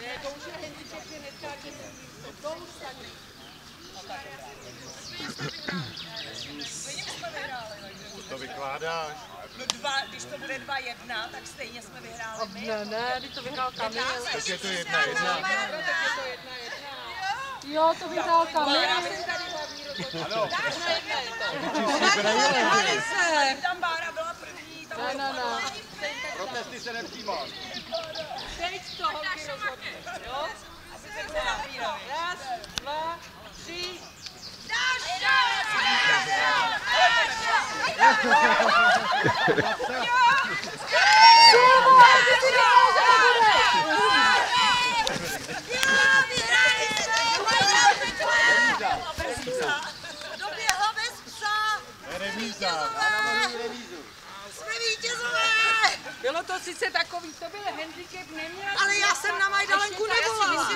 Ne, to už je handicap, že neskáče to už stačí. Stejně jsme vyhráli. To vykládáš. No když to bude 2-1, tak stejně jsme vyhráli my. Ne, když to vyhrál Kamil. Tak je to 1-1. Tak je to 1-1. Jo, to vyhrál Kamil. Ano. Tam Bára byla první. Ne. Protesty se nepřijímá. Teď to holky rozhodne, jo? Asi se bude napírat. Raz, dva, tři. Doběhla bez psa. Remíza. Jsme vítězové. Bylo to sice takový, to byl handicap, neměla. Ale já jsem na Majdalenku nevolala.